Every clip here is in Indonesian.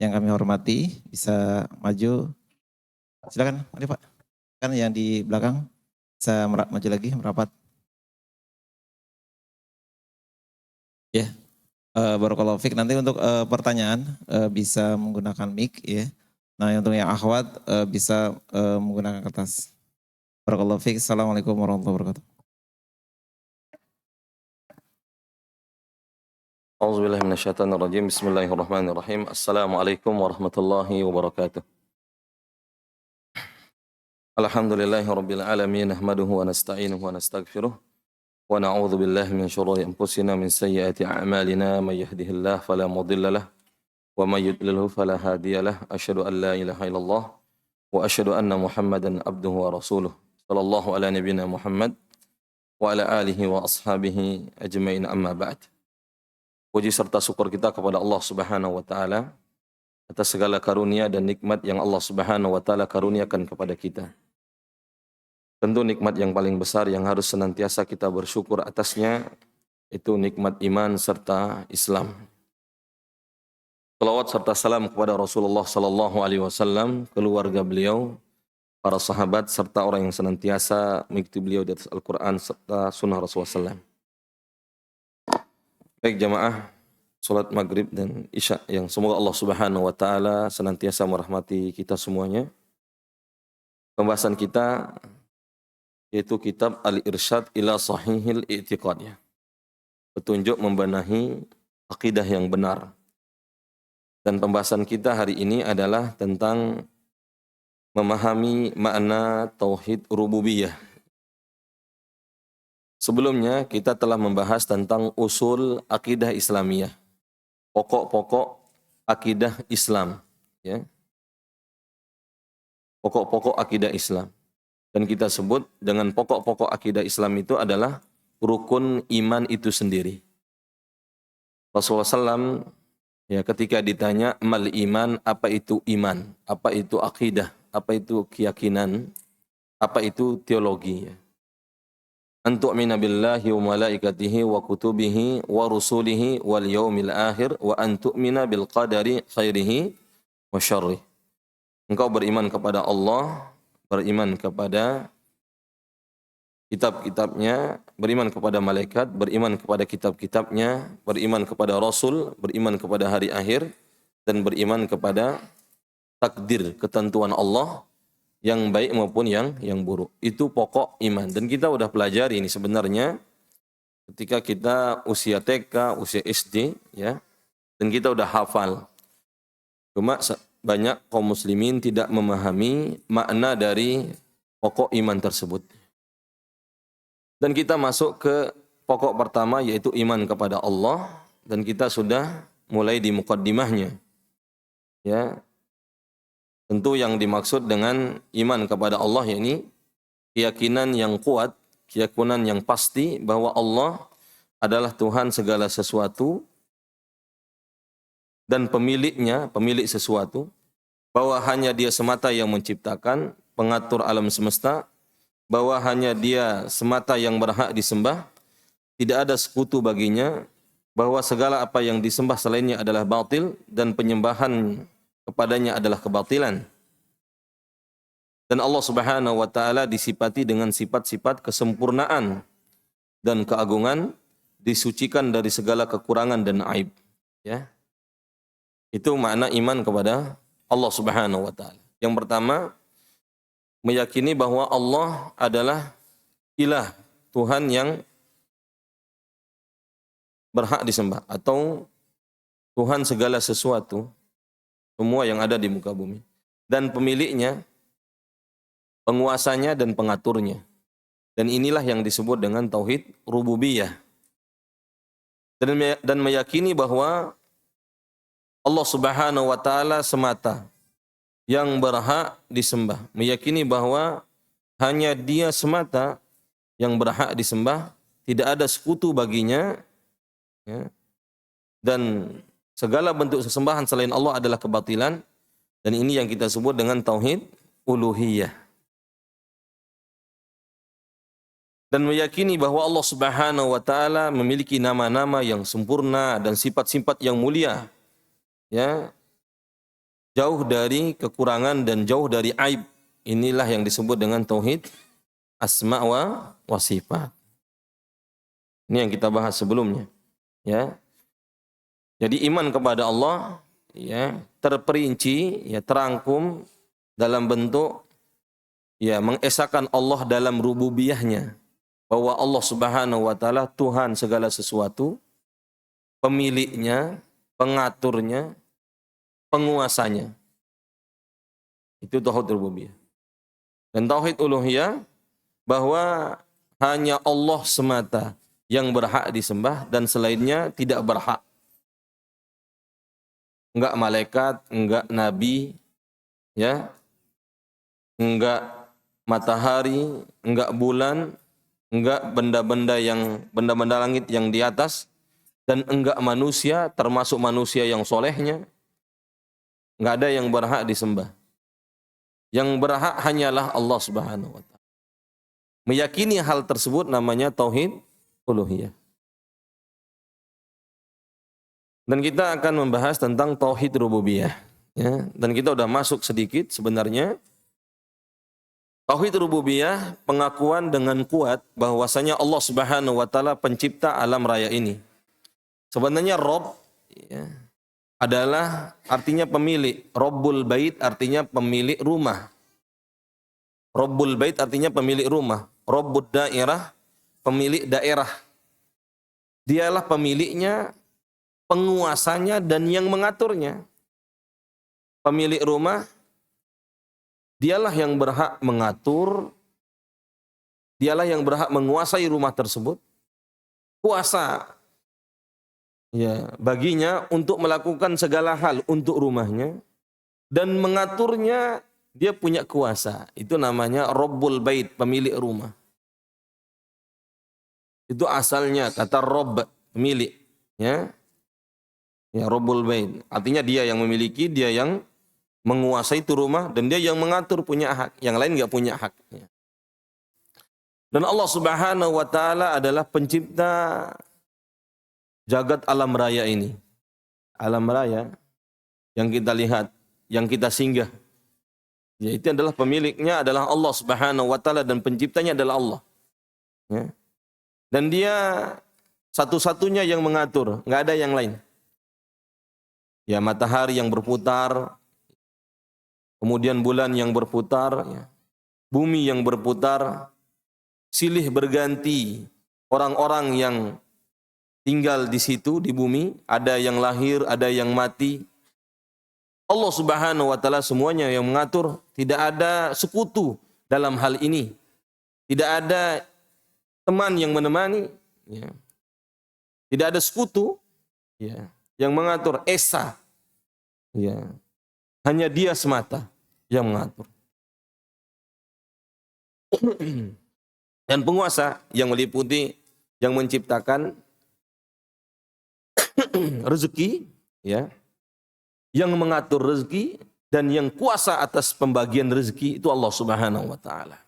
yang kami hormati bisa maju. Silakan, mari Pak. Kan yang di belakang bisa maju lagi, merapat. Ya, barakallahu fiik. Nanti untuk pertanyaan bisa menggunakan mic ya. Nah, untuk yang akhwat bisa menggunakan kertas. Barakallahu fiik. Assalamualaikum warahmatullahi wabarakatuh. A'udzubillahi minasyaitonirrajim. Bismillahirrahmanirrahim. Assalamualaikum warahmatullahi wabarakatuh. Alhamdulillahirabbil alamin. Nahmaduhu wa nasta'inuhu wa nastaghfiruh. Wa na'udzu billahi min syururi anfusina min sayyiati a'malina. May yahdihillahu fala mudilla lahu wa may yudlilhu fala hadiyalah. Asyhadu an la ilaha illallah wa asyhadu anna Muhammadan abduhu wa rasuluh. Sallallahu ala nabiyyina Muhammad wa ala alihi wa ashabihi ajmain, amma ba'd. Puji serta syukur kita kepada Allah Subhanahu wa taala atas segala karunia dan nikmat yang Allah Subhanahu wa taala karuniakan kepada kita. Tentu nikmat yang paling besar yang harus senantiasa kita bersyukur atasnya itu nikmat iman serta Islam. Salawat serta salam kepada Rasulullah sallallahu alaihi wasallam, keluarga beliau, para sahabat serta orang yang senantiasa mengikuti beliau di atas Al-Qur'an serta sunnah Rasulullah SAW. Baik jamaah salat maghrib dan isya yang semoga Allah Subhanahu wa taala senantiasa merahmati kita semuanya. Pembahasan kita yaitu kitab Al-Irsyad ila Sahihil I'tiqad ya. Petunjuk membenahi akidah yang benar. Dan pembahasan kita hari ini adalah tentang memahami makna tauhid rububiyah. Sebelumnya kita telah membahas tentang usul akidah Islamiyah. Pokok-pokok akidah Islam, ya. Pokok-pokok akidah Islam. Dan kita sebut dengan pokok-pokok akidah Islam itu adalah rukun iman itu sendiri. Rasulullah SAW ya, ketika ditanya mal iman, apa itu iman, apa itu akidah, apa itu keyakinan, apa itu teologi, ya. Antu'mina billahi wa malaikatihi wa kutubihi wa rusulihi wal yaumil akhir wa antu'mina bil qadari khairihi wa syarrih. Engkau beriman kepada Allah, beriman kepada kitab-kitabnya, beriman kepada malaikat, beriman kepada kitab-kitabnya, beriman kepada Rasul, beriman kepada hari akhir, dan beriman kepada takdir, ketentuan Allah, yang baik maupun yang buruk. Itu pokok iman. Dan kita udah pelajari ini sebenarnya ketika kita usia TK, usia SD, ya, dan kita udah hafal. Cuma banyak kaum muslimin tidak memahami makna dari pokok iman tersebut. Dan kita masuk ke pokok pertama yaitu iman kepada Allah, dan kita sudah mulai di muqaddimahnya. Ya. Tentu yang dimaksud dengan iman kepada Allah yakni keyakinan yang kuat, keyakinan yang pasti bahwa Allah adalah Tuhan segala sesuatu dan pemiliknya, pemilik sesuatu, bahwa hanya Dia semata yang menciptakan, pengatur alam semesta, bahwa hanya Dia semata yang berhak disembah, tidak ada sekutu baginya, bahwa segala apa yang disembah selainnya adalah batil dan penyembahan kepadanya adalah kebatilan. Dan Allah Subhanahu wa taala disifati dengan sifat-sifat kesempurnaan dan keagungan, disucikan dari segala kekurangan dan aib, ya. Itu makna iman kepada Allah Subhanahu wa taala. Yang pertama, meyakini bahwa Allah adalah ilah, Tuhan yang berhak disembah atau Tuhan segala sesuatu, semua yang ada di muka bumi, dan pemiliknya, penguasanya dan pengaturnya. Dan inilah yang disebut dengan tauhid rububiyah. Dan meyakini bahwa Allah Subhanahu wa taala semata yang berhak disembah. Meyakini bahwa hanya Dia semata yang berhak disembah, tidak ada sekutu baginya, ya. Dan segala bentuk sesembahan selain Allah adalah kebatilan, dan ini yang kita sebut dengan tauhid uluhiyah. Dan meyakini bahwa Allah Subhanahu wa taala memiliki nama-nama yang sempurna dan sifat-sifat yang mulia, ya. jauh dari kekurangan dan jauh dari aib. Inilah yang disebut dengan tauhid asma wa sifat. Ini yang kita bahas sebelumnya, ya. Jadi iman kepada Allah, ya, terperinci, ya, terangkum dalam bentuk, ya, mengesahkan Allah dalam rububiyahnya, bahwa Allah Subhanahu wa taala Tuhan segala sesuatu, pemiliknya, pengaturnya, penguasanya. Itu tauhid rububiyah. Dan tauhid uluhiyah, bahwa hanya Allah semata yang berhak disembah dan selainnya tidak berhak. Enggak malaikat, enggak nabi, ya, enggak matahari, enggak bulan, enggak benda-benda langit yang di atas, dan enggak manusia, termasuk manusia yang solehnya. Enggak ada yang berhak disembah. Yang berhak hanyalah Allah Subhanahu wa taala. Meyakini hal tersebut namanya tauhid uluhiyah. Dan kita akan membahas tentang tauhid rububiyah, ya. Dan kita udah masuk sedikit sebenarnya. Tauhid rububiyah, pengakuan dengan kuat bahwasanya Allah Subhanahu wa taala pencipta alam raya ini. Sebenarnya Rob, ya, adalah artinya pemilik. Robbul bait artinya pemilik rumah. Robbul bait artinya pemilik rumah. Robbud daerah, pemilik daerah. Dialah pemiliknya, penguasanya, dan yang mengaturnya. Pemilik rumah, dialah yang berhak mengatur, dialah yang berhak menguasai rumah tersebut. Kuasa, ya, baginya untuk melakukan segala hal untuk rumahnya, dan mengaturnya dia punya kuasa. Itu namanya Robbul Bait, pemilik rumah. Itu asalnya kata Robb, pemilik, ya. Ya, Robbul Bait. Artinya dia yang memiliki, dia yang menguasai itu rumah, dan dia yang mengatur, punya hak. Yang lain nggak punya hak. Dan Allah Subhanahu wa taala adalah pencipta jagat alam raya ini. Alam raya yang kita lihat, yang kita singgah. Ya, itu adalah pemiliknya adalah Allah Subhanahu wa taala, dan penciptanya adalah Allah. Ya. Dan dia satu-satunya yang mengatur, nggak ada yang lain. Ya, matahari yang berputar, kemudian bulan yang berputar, ya, bumi yang berputar, silih berganti orang-orang yang tinggal di situ di bumi, ada yang lahir, ada yang mati. Allah Subhanahu wa taala semuanya yang mengatur, tidak ada sekutu dalam hal ini. Tidak ada teman yang menemani, ya. Tidak ada sekutu, ya, yang mengatur, esa. Ya. Hanya dia semata yang mengatur. Dan penguasa yang meliputi, yang menciptakan rezeki, ya, yang mengatur rezeki, dan yang kuasa atas pembagian rezeki itu Allah Subhanahu wa taala.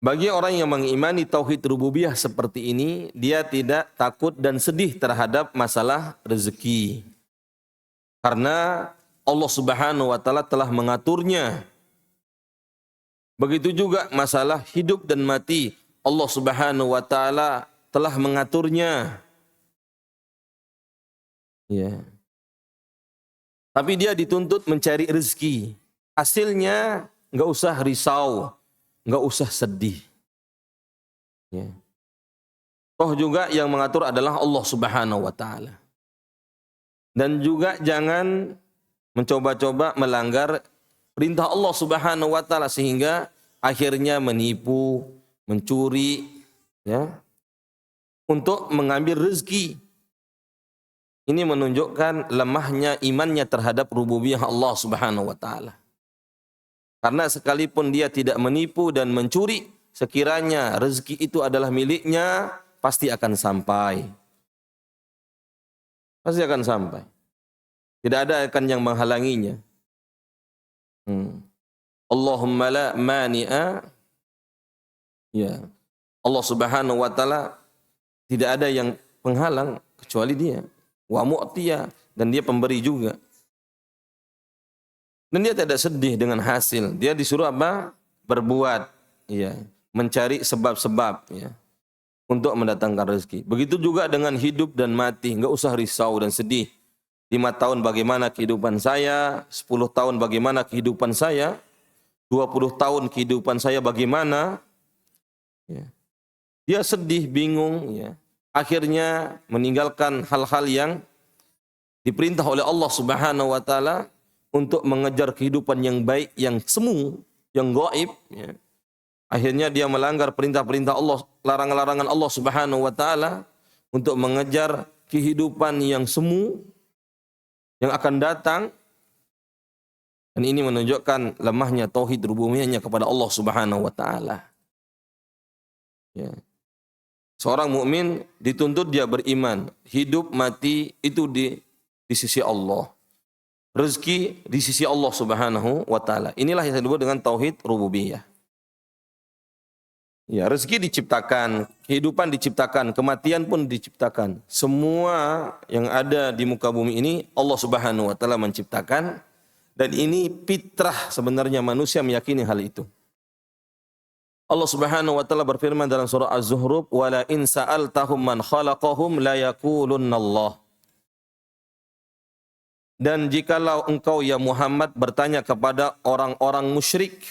Bagi orang yang mengimani tauhid rububiyah seperti ini, dia tidak takut dan sedih terhadap masalah rezeki. Karena Allah Subhanahu wa taala telah mengaturnya. Begitu juga masalah hidup dan mati, Allah Subhanahu wa taala telah mengaturnya. Ya. Tapi dia dituntut mencari rezeki. Hasilnya nggak usah risau, nggak usah sedih. Ya. Toh juga yang mengatur adalah Allah Subhanahu wa taala. Dan juga jangan mencoba-coba melanggar perintah Allah Subhanahu wa taala sehingga akhirnya menipu, mencuri, ya, untuk mengambil rezeki. Ini menunjukkan lemahnya imannya terhadap rububiyah Allah Subhanahu wa taala. Karena sekalipun dia tidak menipu dan mencuri, sekiranya rezeki itu adalah miliknya, pasti akan sampai. Pasti akan sampai. Tidak ada akan yang menghalanginya. Allahumma la mani'a. Ya. Allah Subhanahu wa taala tidak ada yang penghalang kecuali dia. Wa mu'tiya, dan dia pemberi juga. Dan dia tidak sedih dengan hasil. Dia disuruh apa? Berbuat, ya, mencari sebab-sebab, ya, untuk mendatangkan rezeki. Begitu juga dengan hidup dan mati, enggak usah risau dan sedih. 5 tahun bagaimana kehidupan saya, 10 tahun bagaimana kehidupan saya, 20 tahun kehidupan saya bagaimana. Ya. Dia sedih, bingung, ya. Akhirnya meninggalkan hal-hal yang diperintah oleh Allah Subhanahu wa taala untuk mengejar kehidupan yang baik, yang semu, yang gaib, ya. Akhirnya dia melanggar perintah-perintah Allah, larangan-larangan Allah Subhanahu wa taala untuk mengejar kehidupan yang semu yang akan datang. Dan ini menunjukkan lemahnya tauhid rububiyahnya kepada Allah Subhanahu wa taala. Ya. Seorang mukmin dituntut dia beriman, hidup mati itu di sisi Allah. Rezeki di sisi Allah Subhanahu wa taala. Inilah yang disebut dengan tauhid rububiyah. Ya, rezeki diciptakan, kehidupan diciptakan, kematian pun diciptakan. Semua yang ada di muka bumi ini Allah Subhanahu wa taala menciptakan, dan ini fitrah sebenarnya manusia meyakini hal itu. Allah Subhanahu wa taala berfirman dalam surah Az-Zukhruf, "Wala in sa'altahum man khalaqahum la yaqulunallah." Dan jikalau engkau ya Muhammad bertanya kepada orang-orang musyrik,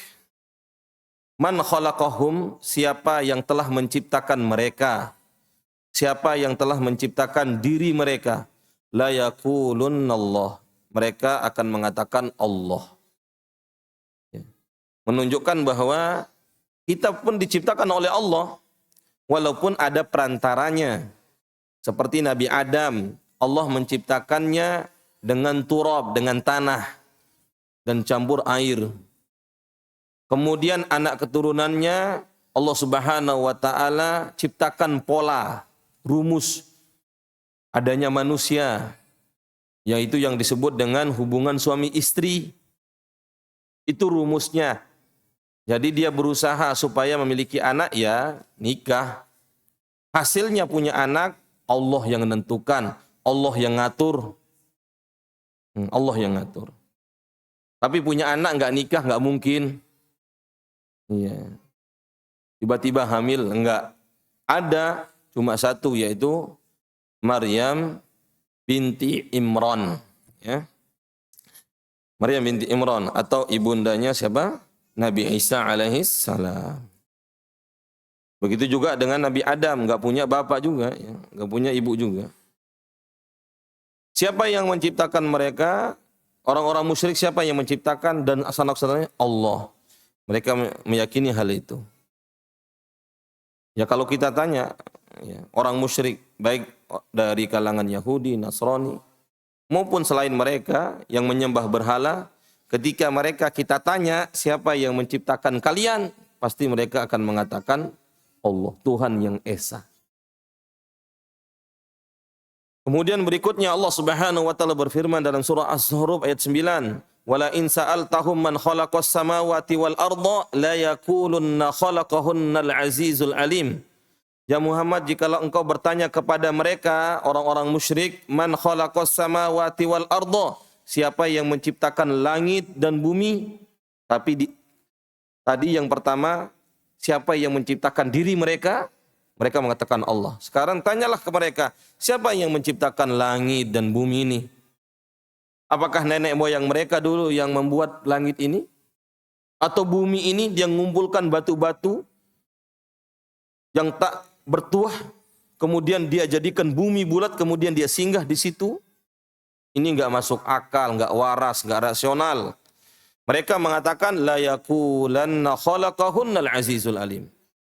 man khalaqahum, siapa yang telah menciptakan mereka? Siapa yang telah menciptakan diri mereka? La yaqulunallah. Mereka akan mengatakan Allah. Ya. Menunjukkan bahwa kita pun diciptakan oleh Allah, walaupun ada perantaranya. Seperti Nabi Adam, Allah menciptakannya dengan turab, dengan tanah, dan campur air. Kemudian anak keturunannya Allah Subhanahu wa taala ciptakan pola, rumus adanya manusia, yaitu yang disebut dengan hubungan suami istri. Itu rumusnya. Jadi dia berusaha supaya memiliki anak, ya nikah. Hasilnya punya anak, Allah yang menentukan, Allah yang ngatur. Allah yang ngatur. Tapi punya anak nggak nikah nggak mungkin. Iya. Tiba-tiba hamil, enggak. Ada cuma satu, yaitu Maryam binti Imran, ya. Maryam binti Imran, atau ibundanya siapa? Nabi Isa alaihis salam. Begitu juga dengan Nabi Adam, enggak punya bapak juga, ya. Enggak punya ibu juga. Siapa yang menciptakan mereka? Orang-orang musyrik siapa yang menciptakan dan anak-anaknya? Allah. Mereka meyakini hal itu. Ya kalau kita tanya, ya, orang musyrik baik dari kalangan Yahudi, Nasrani maupun selain mereka yang menyembah berhala, ketika mereka kita tanya siapa yang menciptakan kalian, pasti mereka akan mengatakan Allah, Tuhan yang Esa. Kemudian berikutnya Allah Subhanahu wa taala berfirman dalam surah Az-Zukhruf ayat 9, "Wala in sa'altahum man khalaqas samawati wal arda la yaqulunna khalaqahunnal azizul alim." Ya Muhammad, jikalau engkau bertanya kepada mereka orang-orang musyrik, man khalaqas samawati wal arda, siapa yang menciptakan langit dan bumi? Tapi tadi yang pertama, siapa yang menciptakan diri mereka? Mereka mengatakan Allah. Sekarang tanyalah ke mereka, siapa yang menciptakan langit dan bumi ini? Apakah nenek moyang mereka dulu yang membuat langit ini? Atau bumi ini yang mengumpulkan batu-batu yang tak bertuah, kemudian dia jadikan bumi bulat, kemudian dia singgah di situ? Ini enggak masuk akal, enggak waras, enggak rasional. Mereka mengatakan la yaqulanna khalaqahunnal azizul alim.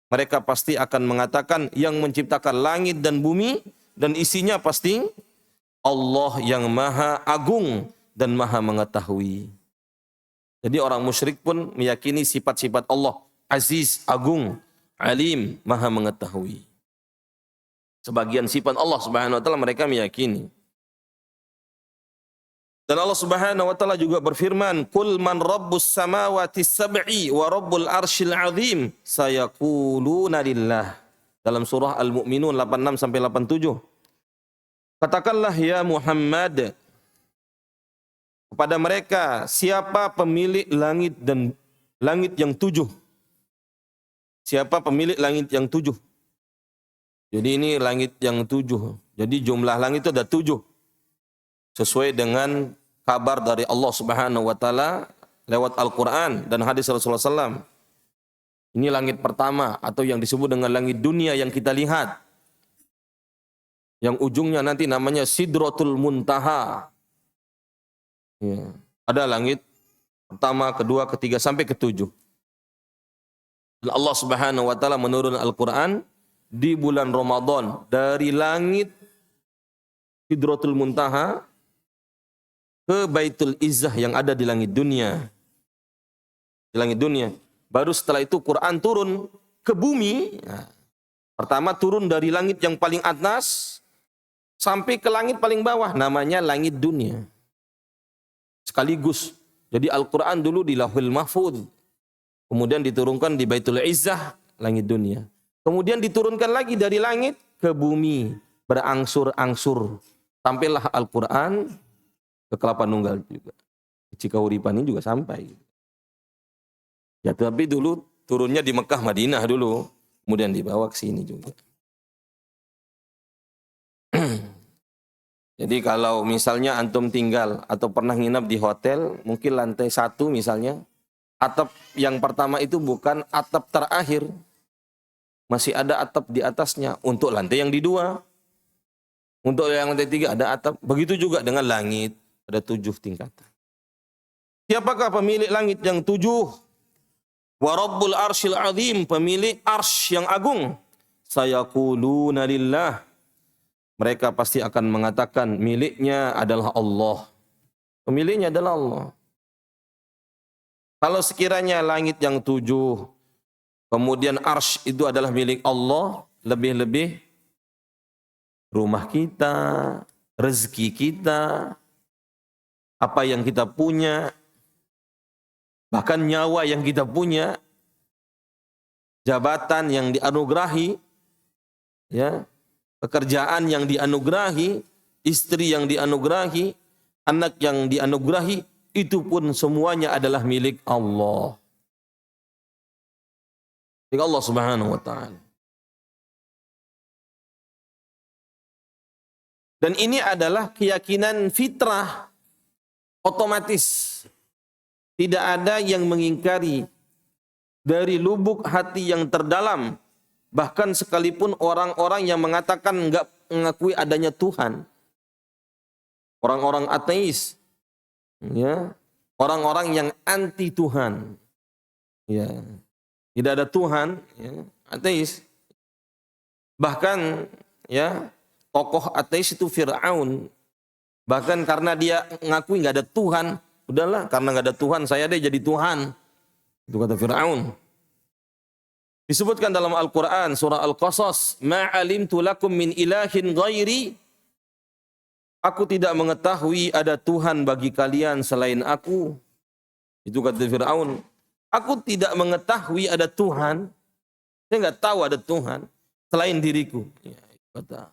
Mereka pasti akan mengatakan yang menciptakan langit dan bumi dan isinya pasti Allah yang maha agung dan maha mengetahui. Jadi orang musyrik pun meyakini sifat-sifat Allah, aziz, agung, alim, maha mengetahui. Sebagian sifat Allah Subhanahu wa taala mereka meyakini. Dan Allah Subhanahu wa taala juga berfirman, "Qul man rabbus samawati sab'i wa rabbul arsyil azim, sayaquluna lillah." Dalam surah Al-Mu'minun 86 sampai 87. Katakanlah ya Muhammad kepada mereka, siapa pemilik langit dan langit yang 7? Siapa pemilik langit yang 7? Jadi ini langit yang 7. Jadi jumlah langit itu ada 7. Sesuai dengan kabar dari Allah Subhanahu wa taala lewat Al-Qur'an dan hadis Rasulullah SAW. Ini langit pertama atau yang disebut dengan langit dunia yang kita lihat. Yang ujungnya nanti namanya Sidratul Muntaha. Ya. Ada langit pertama, kedua, ketiga sampai ke-7. Dan Allah Subhanahu wa taala menurunkan Al-Qur'an di bulan Ramadan dari langit Sidratul Muntaha ke Baitul Izzah yang ada di langit dunia. Di langit dunia. Baru setelah itu Quran turun ke bumi. Nah, pertama turun dari langit yang paling atas sampai ke langit paling bawah. Namanya langit dunia. Sekaligus. Jadi Al-Quran dulu di Lauhul Mahfuz. Kemudian diturunkan di Baitul Izzah, langit dunia. Kemudian diturunkan lagi dari langit ke bumi. Berangsur-angsur. Sampailah Al-Quran ke Kelapa Nunggal juga. Cikahuripan ini juga sampai. Ya, tapi dulu turunnya di Mekah, Madinah dulu. Kemudian dibawa ke sini juga. Jadi kalau misalnya antum tinggal atau pernah nginap di hotel, mungkin lantai 1 misalnya, atap yang pertama itu bukan atap terakhir. Masih ada atap di atasnya untuk lantai yang di 2. Untuk yang lantai 3 ada atap. Begitu juga dengan langit, ada 7 tingkatan. Siapakah pemilik langit yang 7? Wa Rabbul Arsyil Azim, pemilik arsy yang agung. Sayaquluna lillah. Mereka pasti akan mengatakan miliknya adalah Allah. Pemiliknya adalah Allah. Kalau sekiranya langit yang 7, kemudian arsy itu adalah milik Allah, lebih-lebih rumah kita, rezeki kita, apa yang kita punya, bahkan nyawa yang kita punya, jabatan yang dianugerahi, ya, pekerjaan yang dianugerahi, istri yang dianugerahi, anak yang dianugerahi, itu pun semuanya adalah milik Allah. Milik Allah Subhanahu wa taala. Dan ini adalah keyakinan fitrah otomatis. Tidak ada yang mengingkari dari lubuk hati yang terdalam. Bahkan sekalipun orang-orang yang mengatakan enggak mengakui adanya Tuhan. Orang-orang ateis. Ya. Orang-orang yang anti Tuhan. Ya. Tidak ada Tuhan, ya. Ateis. Bahkan ya, tokoh ateis itu Fir'aun. Bahkan karena dia mengakui enggak ada Tuhan, udahlah, karena enggak ada Tuhan, saya deh jadi Tuhan. Itu kata Fir'aun. Disebutkan dalam Al-Quran, surah Al-Qasas, ma'alimtu lakum min ilahin ghairi. Aku tidak mengetahui ada Tuhan bagi kalian selain aku. Itu kata Fir'aun. Aku tidak mengetahui ada Tuhan. Saya enggak tahu ada Tuhan selain diriku. Ya, kata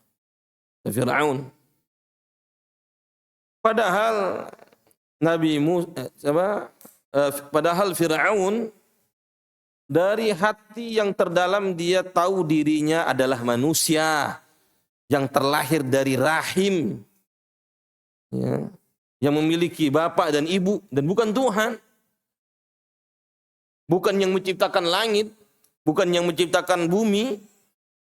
Fir'aun. Padahal Nabi Musa, padahal Fir'aun dari hati yang terdalam dia tahu dirinya adalah manusia yang terlahir dari rahim, ya, yang memiliki bapak dan ibu dan bukan Tuhan, bukan yang menciptakan langit, bukan yang menciptakan bumi,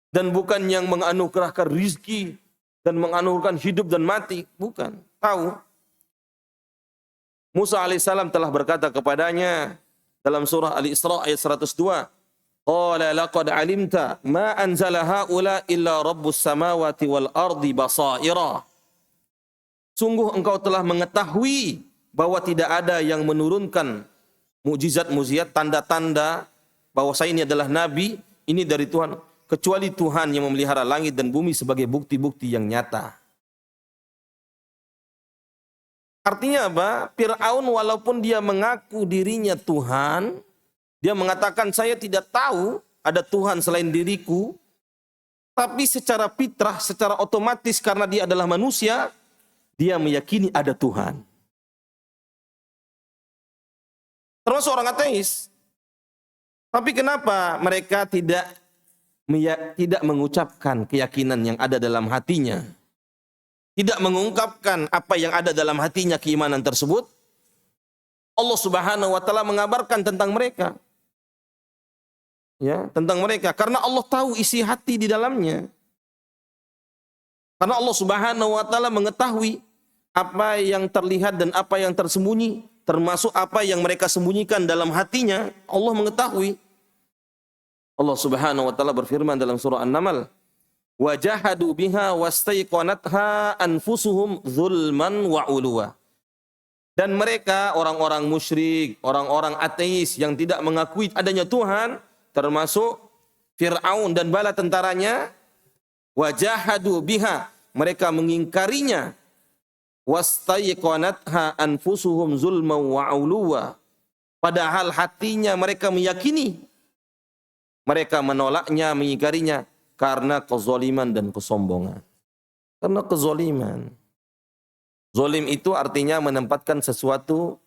dan bukan yang menganugerahkan rizki dan menganugerahkan hidup dan mati, bukan. Tahu. Musa alaihissalam telah berkata kepadanya dalam surah Al-Isra ayat 102, qala laqad alimta ma anzala haula illa rabbus samawati wal ardi basaira. Sungguh engkau telah mengetahui bahwa tidak ada yang menurunkan mukjizat-mukjizat, tanda-tanda bahwa saya ini adalah nabi, ini dari Tuhan, kecuali Tuhan yang memelihara langit dan bumi sebagai bukti-bukti yang nyata. Artinya apa? Fir'aun walaupun dia mengaku dirinya Tuhan, dia mengatakan saya tidak tahu ada Tuhan selain diriku, tapi secara fitrah, secara otomatis karena dia adalah manusia, dia meyakini ada Tuhan. termasuk orang ateis. Tapi kenapa mereka tidak mengucapkan keyakinan yang ada dalam hatinya? Tidak mengungkapkan apa yang ada dalam hatinya, keimanan tersebut. Allah Subhanahu wa taala mengabarkan tentang mereka. Ya, tentang mereka karena Allah tahu isi hati di dalamnya. Karena Allah Subhanahu wa taala mengetahui apa yang terlihat dan apa yang tersembunyi, termasuk apa yang mereka sembunyikan dalam hatinya, Allah mengetahui. Allah Subhanahu wa taala berfirman dalam surah An-Naml, "Wajahadu biha wastaiqanatha anfusuhum zulman wa uluwa." Dan mereka orang-orang musyrik, orang-orang ateis yang tidak mengakui adanya Tuhan, termasuk Fir'aun dan bala tentaranya, wajahadu biha, mereka mengingkarinya, wastaiqanatha anfusuhum zulman wa uluwa, padahal hatinya mereka meyakini, mereka menolaknya, mengingkarinya karena kezaliman dan kesombongan. Karena kezaliman. Zalim itu artinya menempatkan sesuatu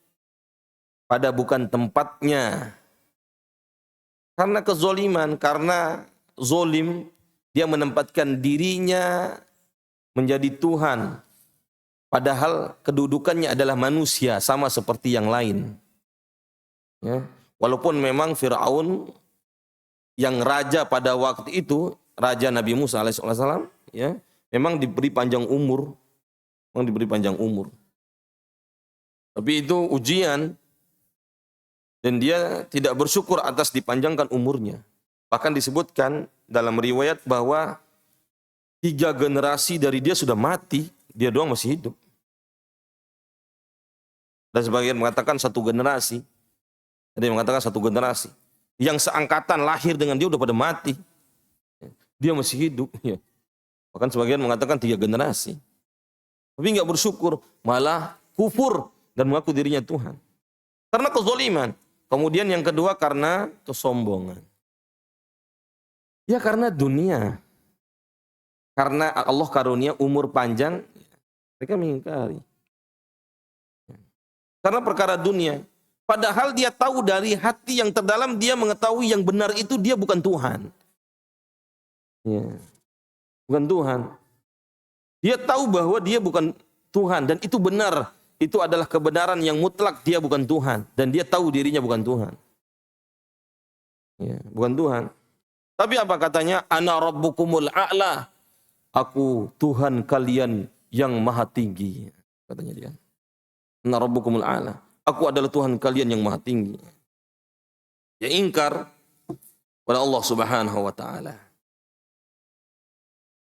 pada bukan tempatnya. Karena kezaliman, karena zalim, dia menempatkan dirinya menjadi Tuhan. Padahal kedudukannya adalah manusia, sama seperti yang lain. Ya. Walaupun memang Fir'aun yang raja pada waktu itu, raja Nabi Musa alaihissalam, ya, memang diberi panjang umur. Memang diberi panjang umur. Tapi itu ujian. Dan dia tidak bersyukur atas dipanjangkan umurnya. Bahkan disebutkan dalam riwayat bahwa 3 generasi dari dia sudah mati, dia doang masih hidup. Dan sebagian mengatakan 1 generasi. Ada yang mengatakan 1 generasi. Yang seangkatan lahir dengan dia udah pada mati. Dia masih hidup. Ya. Bahkan sebagian mengatakan 3 generasi. Tapi nggak bersyukur, malah kufur dan mengaku dirinya Tuhan. Karena kezaliman. Kemudian yang kedua karena kesombongan. Ya karena dunia. Karena Allah karunia umur panjang, mereka mengingkari. Karena perkara dunia. Padahal dia tahu dari hati yang terdalam, dia mengetahui yang benar itu dia bukan Tuhan. Ya. Bukan Tuhan. Dia tahu bahwa dia bukan Tuhan dan itu benar. Itu adalah kebenaran yang mutlak, dia bukan Tuhan. Dan dia tahu dirinya bukan Tuhan. Ya, bukan Tuhan. Tapi apa katanya? Ana rabbukumul a'la. Aku Tuhan kalian yang maha tinggi. Katanya dia. Ana rabbukumul a'la. Aku adalah Tuhan kalian yang maha tinggi. Ya ingkar pada Allah Subhanahu wa ta'ala.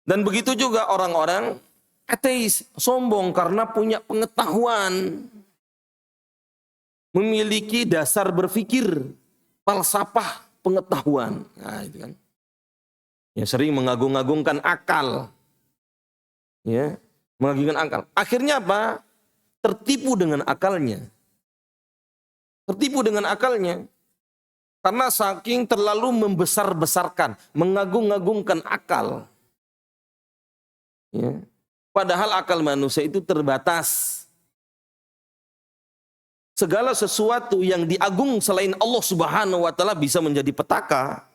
Dan begitu juga orang-orang ateis, sombong karena punya pengetahuan, memiliki dasar berpikir, falsafah pengetahuan. Nah, itu kan. Ya, sering mengagung-agungkan akal. Ya, mengagungkan akal. Akhirnya apa? Tertipu dengan akalnya. Tertipu dengan akalnya. Karena saking terlalu membesar-besarkan, mengagung-agungkan akal. Ya. Padahal akal manusia itu terbatas. Segala sesuatu yang diagung selain Allah Subhanahu wa taala bisa menjadi petaka.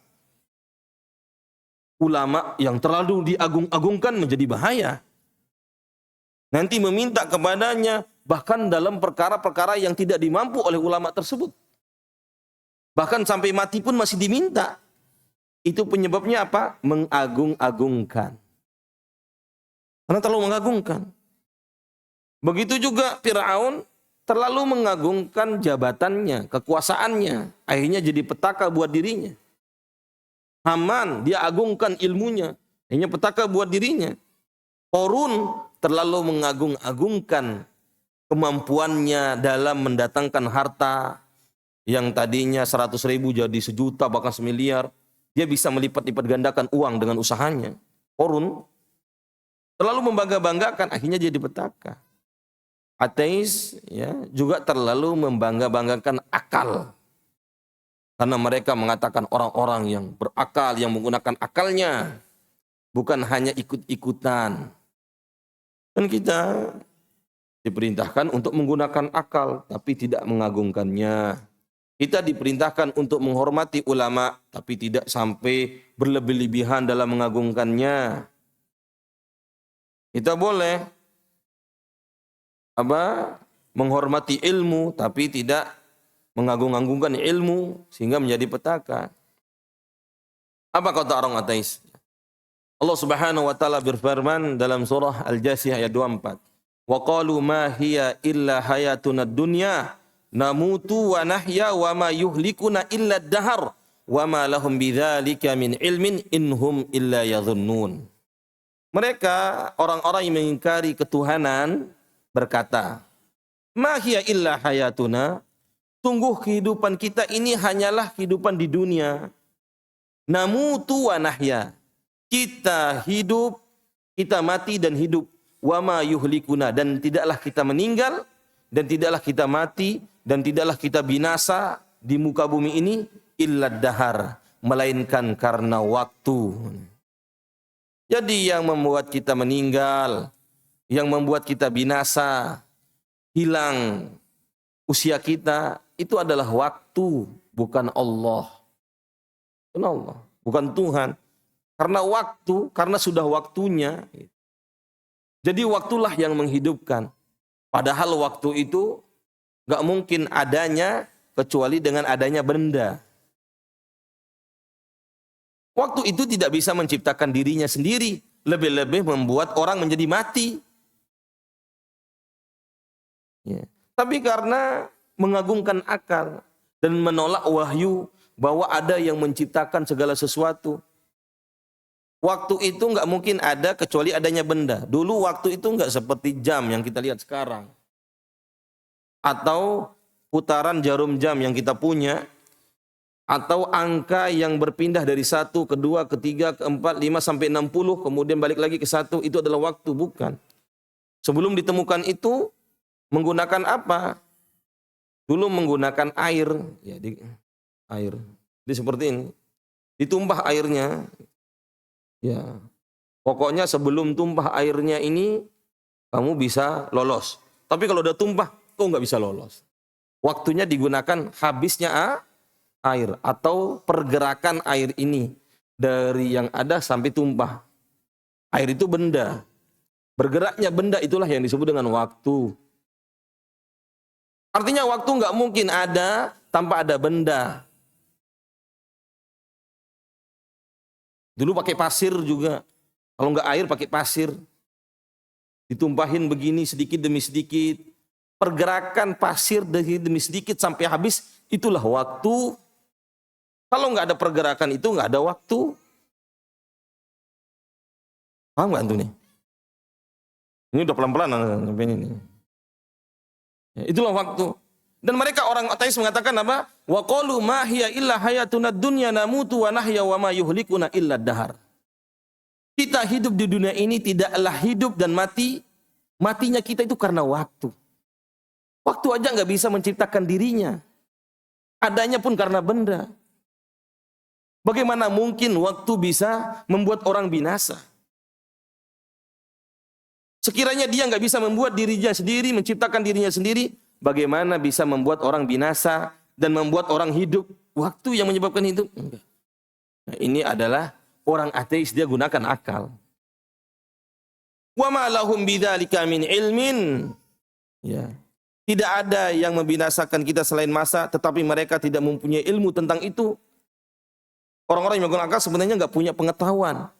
Ulama yang terlalu diagung-agungkan menjadi bahaya. Nanti meminta kepadanya bahkan dalam perkara-perkara yang tidak dimampu oleh ulama tersebut. Bahkan sampai mati pun masih diminta. Itu penyebabnya apa? Mengagung-agungkan. Karena terlalu mengagungkan. Begitu juga Fir'aun terlalu mengagungkan jabatannya, kekuasaannya. Akhirnya jadi petaka buat dirinya. Haman, dia agungkan ilmunya. Akhirnya petaka buat dirinya. Qarun terlalu mengagung-agungkan kemampuannya dalam mendatangkan harta yang tadinya 100.000 jadi 1 juta bahkan 1 miliar. Dia bisa melipat-lipat gandakan uang dengan usahanya. Qarun terlalu membangga-banggakan, akhirnya jadi petaka. Ateis ya, juga terlalu membangga-banggakan akal. Karena mereka mengatakan orang-orang yang berakal, yang menggunakan akalnya. Bukan hanya ikut-ikutan. Dan kita diperintahkan untuk menggunakan akal, tapi tidak mengagungkannya. Kita diperintahkan untuk menghormati ulama, tapi tidak sampai berlebih-lebihan dalam mengagungkannya. Kita boleh menghormati ilmu, tapi tidak mengagung-agungkan ilmu sehingga menjadi petaka. Apa kata orang ateis? Allah Subhanahu wa taala berfirman dalam surah Al-Jasiyah ayat 24. Wa qalu ma hiya illa hayatuna dunya namutu wa nahya wa ma yuhlikuna illa ad-dahr wa ma lahum bidzalika min ilmin inhum illa yadhunnun. Mereka orang-orang yang mengingkari ketuhanan berkata, ma hiya illa hayatuna, sungguh kehidupan kita ini hanyalah kehidupan di dunia. Namutu wa nahya, kita hidup, kita mati dan hidup. Wa ma yuhlikuna, dan tidaklah kita meninggal, dan tidaklah kita mati, dan tidaklah kita binasa di muka bumi ini, illa dahar, melainkan karena waktu. Jadi yang membuat kita meninggal, yang membuat kita binasa, hilang usia kita, itu adalah waktu, bukan Allah. Bukan Allah, bukan Tuhan. Karena waktu, karena sudah waktunya. Jadi waktulah yang menghidupkan. Padahal waktu itu gak mungkin adanya kecuali dengan adanya benda. Waktu itu tidak bisa menciptakan dirinya sendiri. Lebih-lebih membuat orang menjadi mati. Ya. Tapi karena mengagungkan akal dan menolak wahyu bahwa ada yang menciptakan segala sesuatu. Waktu itu nggak mungkin ada kecuali adanya benda. Dulu waktu itu nggak seperti jam yang kita lihat sekarang. Atau putaran jarum jam yang kita punya. Atau angka yang berpindah dari 1 ke 2 ke 3 ke 4, 5 sampai 60. Kemudian balik lagi ke 1. Itu adalah waktu, bukan. Sebelum ditemukan itu menggunakan apa? Dulu menggunakan air. Ya, air. Jadi seperti ini. Ditumpah airnya. Ya, pokoknya sebelum tumpah airnya ini kamu bisa lolos. Tapi kalau udah tumpah, kok nggak bisa lolos. Waktunya digunakan habisnya air atau pergerakan air ini dari yang ada sampai tumpah. Air itu benda. Bergeraknya benda itulah yang disebut dengan waktu. Artinya waktu nggak mungkin ada tanpa ada benda. Dulu pakai pasir juga. Kalau nggak air pakai pasir. Ditumpahin begini sedikit demi sedikit. Pergerakan pasir demi sedikit sampai habis. Itulah waktu. Kalau nggak ada pergerakan itu nggak ada waktu. Paham nggak tuh nih? Ini udah pelan-pelan sampai ini. Ya, itulah waktu. Dan mereka orang ateis mengatakan apa? Wa qalu ma hiya illa hayatuna dunya namutu wa nahya wa ma yuhlikuna illa dahar. Kita hidup di dunia ini tidaklah hidup dan mati. Matinya kita itu karena waktu. Waktu aja nggak bisa menciptakan dirinya. Adanya pun karena benda. Bagaimana mungkin waktu bisa membuat orang binasa? Sekiranya dia nggak bisa membuat dirinya sendiri, menciptakan dirinya sendiri, bagaimana bisa membuat orang binasa dan membuat orang hidup? Waktu yang menyebabkan hidup? Enggak. Nah, ini adalah orang ateis, dia gunakan akal. Wa ma lahum bidzalika min ilmin. Ya. Tidak ada yang membinasakan kita selain masa, tetapi mereka tidak mempunyai ilmu tentang itu. Orang-orang yang menggunakan akal sebenarnya nggak punya pengetahuan.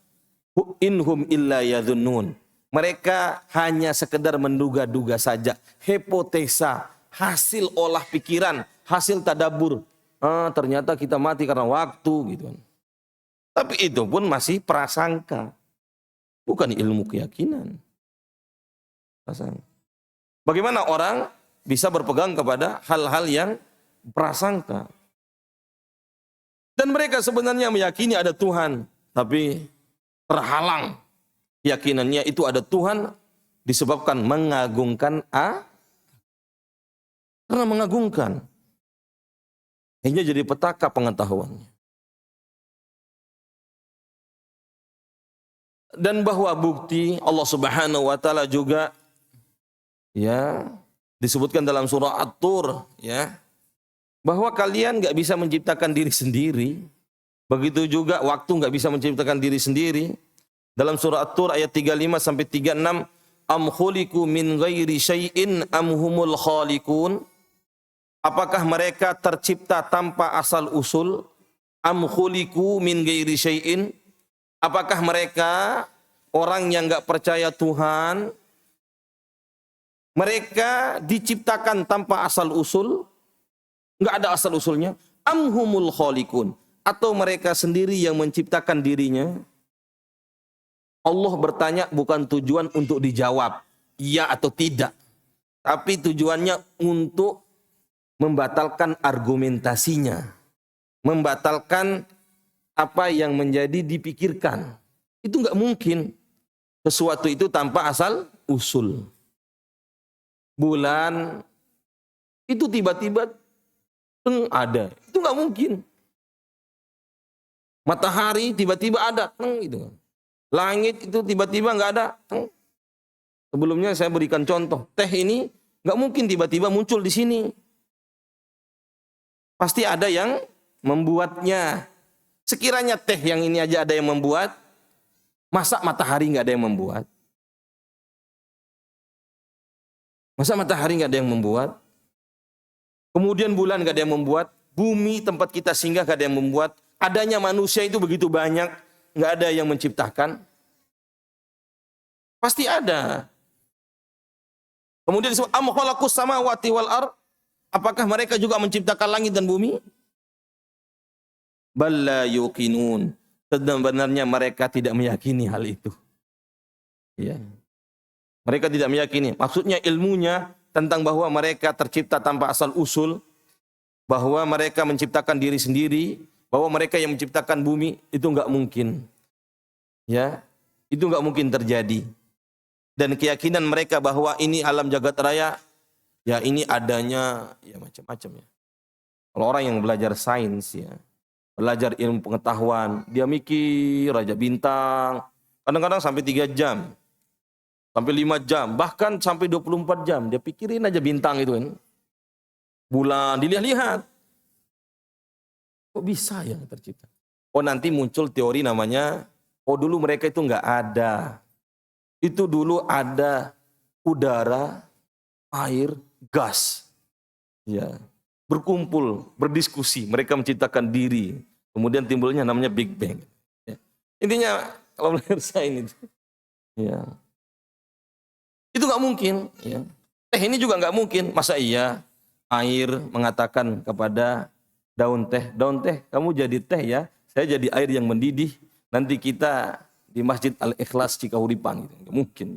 Inhum illa yadhunnun. Mereka hanya sekedar menduga-duga saja, hipotesa, hasil olah pikiran, hasil tadabur. Ternyata kita mati karena waktu gitu. Tapi itu pun masih prasangka, bukan ilmu keyakinan. Prasangka. Bagaimana orang bisa berpegang kepada hal-hal yang prasangka? Dan mereka sebenarnya meyakini ada Tuhan, tapi terhalang keyakinannya itu ada Tuhan disebabkan mengagungkan karena mengagungkan hingga jadi petaka pengetahuannya. Dan bahwa bukti Allah Subhanahu wa taala juga ya disebutkan dalam surah At-Tur ya bahwa kalian nggak bisa menciptakan diri sendiri. Begitu juga waktu nggak bisa menciptakan diri sendiri. Dalam surah At-Tur ayat 35 sampai 36, am khuliqu min ghairi syai'in am humul khaliqun? Apakah mereka tercipta tanpa asal usul? Am khuliqu min ghairi syai'in? Apakah mereka orang yang enggak percaya Tuhan, mereka diciptakan tanpa asal usul? Enggak ada asal usulnya. Am humul khaliqun? Atau mereka sendiri yang menciptakan dirinya? Allah bertanya bukan tujuan untuk dijawab iya atau tidak, tapi tujuannya untuk membatalkan argumentasinya, membatalkan apa yang menjadi dipikirkan. Itu enggak mungkin sesuatu itu tanpa asal usul. Bulan itu tiba-tiba ada, itu enggak mungkin. Matahari tiba-tiba ada, gitu. Langit itu tiba-tiba enggak ada. Sebelumnya saya berikan contoh, teh ini enggak mungkin tiba-tiba muncul di sini. Pasti ada yang membuatnya. Sekiranya teh yang ini aja ada yang membuat, masa matahari enggak ada yang membuat? Masa matahari enggak ada yang membuat? Kemudian bulan enggak ada yang membuat, bumi tempat kita singgah enggak ada yang membuat, adanya manusia itu begitu banyak, enggak ada yang menciptakan. Pasti ada. Kemudian disebut am khalaqus samawati wal ard? Apakah mereka juga menciptakan langit dan bumi? Balla yuqinun. Sebenarnya mereka tidak meyakini hal itu. Ya. Mereka tidak meyakini. Maksudnya ilmunya tentang bahwa mereka tercipta tanpa asal usul, bahwa mereka menciptakan diri sendiri, bahwa mereka yang menciptakan bumi, itu enggak mungkin. Ya, itu enggak mungkin terjadi. Dan keyakinan mereka bahwa ini alam jagat raya, ya ini adanya ya macam-macam ya. Kalau orang yang belajar sains ya, belajar ilmu pengetahuan, dia mikir aja bintang, kadang-kadang sampai 3 jam, sampai 5 jam, bahkan sampai 24 jam, dia pikirin aja bintang itu kan. Bulan, dilihat-lihat. Kok bisa ya tercipta? Oh nanti muncul teori namanya, oh dulu mereka itu enggak ada. Itu dulu ada udara, air, gas. Ya, berkumpul, berdiskusi, mereka menciptakan diri. Kemudian timbulnya namanya Big Bang. Ya. Intinya kalau belajar sains itu. Ya. Itu enggak mungkin, ya. Teh ini juga enggak mungkin. Masa iya air mengatakan kepada daun teh, kamu jadi teh ya, saya jadi air yang mendidih, nanti kita di Masjid Al-Ikhlas Cikahuripan, gitu. Nggak mungkin.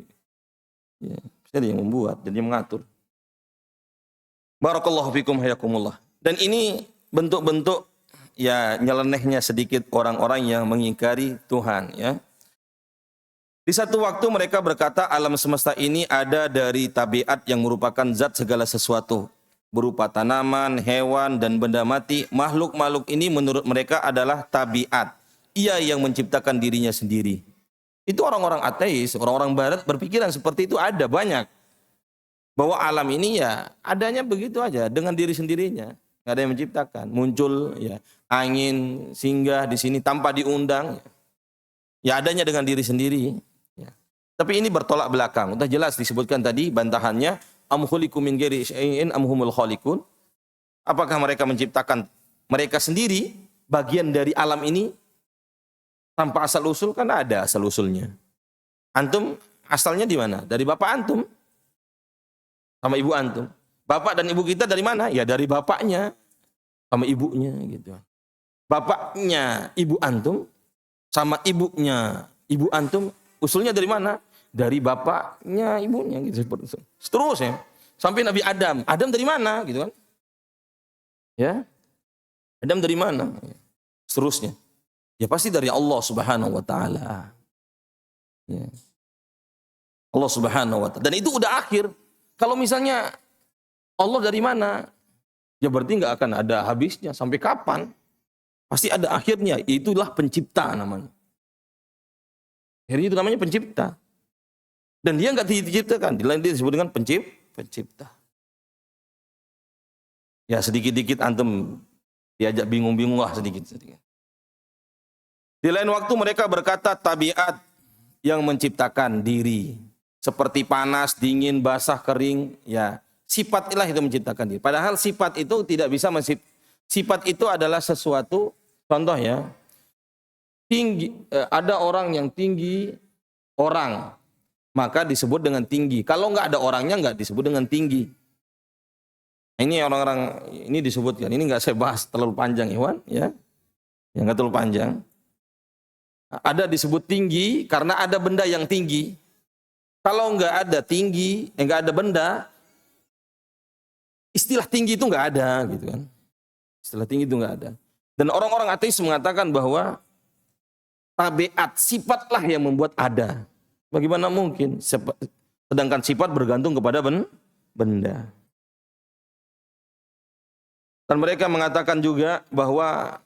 Ya, saya yang membuat, jadi mengatur. Barakallahu fikum hayakumullah. Dan ini bentuk-bentuk ya nyelenehnya sedikit orang-orang yang mengingkari Tuhan. Ya. Di satu waktu mereka berkata alam semesta ini ada dari tabiat yang merupakan zat segala sesuatu. Berupa tanaman, hewan, dan benda mati, makhluk-makhluk ini menurut mereka adalah tabiat. Ia yang menciptakan dirinya sendiri. Itu orang-orang ateis, orang-orang barat berpikiran seperti itu ada banyak. Bahwa alam ini ya adanya begitu aja, dengan diri sendirinya. Nggak ada yang menciptakan. Muncul ya angin, singgah di sini tanpa diundang. Ya adanya dengan diri sendiri. Ya. Tapi ini bertolak belakang. Udah jelas disebutkan tadi bantahannya. Am khuliqu min ghairi syai'in am humul khaliqun? Apakah mereka menciptakan mereka sendiri bagian dari alam ini tanpa asal usul? Kan ada asal usulnya. Antum asalnya di mana? Dari bapak antum sama ibu antum. Bapak dan ibu kita dari mana? Ya dari bapaknya sama ibunya gitu. Bapaknya ibu antum sama ibunya ibu antum usulnya dari mana? Dari bapaknya ibunya gitu. Seterusnya sampai Nabi Adam. Adam dari mana gitu kan? Ya. Adam dari mana? Seterusnya. Ya pasti dari Allah Subhanahu wa taala. Ya. Allah Subhanahu wa taala. Dan itu udah akhir. Kalau misalnya Allah dari mana? Ya berarti enggak akan ada habisnya sampai kapan? Pasti ada akhirnya. Itulah pencipta namanya. Akhirnya itu namanya pencipta. Dan dia enggak diciptakan, di lain dia disebut dengan pencipta. Ya sedikit-dikit antum diajak bingung-bingung lah sedikit-sedikit. Di lain waktu mereka berkata tabiat yang menciptakan diri. Seperti panas, dingin, basah, kering. Ya, sifat ilah itu menciptakan diri. Padahal sifat itu tidak bisa sifat itu adalah sesuatu, contoh ya, tinggi, ada orang yang tinggi, orang, maka disebut dengan tinggi. Kalau nggak ada orangnya nggak disebut dengan tinggi. Ini orang-orang ini disebutkan. Ini nggak saya bahas terlalu panjang, Iwan, ya, yang nggak terlalu panjang. Ada disebut tinggi karena ada benda yang tinggi. Kalau nggak ada tinggi, nggak ada benda, istilah tinggi itu nggak ada, gitu kan? Istilah tinggi itu nggak ada. Dan orang-orang ateis mengatakan bahwa tabiat sifatlah yang membuat ada. Bagaimana mungkin? Sedangkan sifat bergantung kepada benda. Dan mereka mengatakan juga bahwa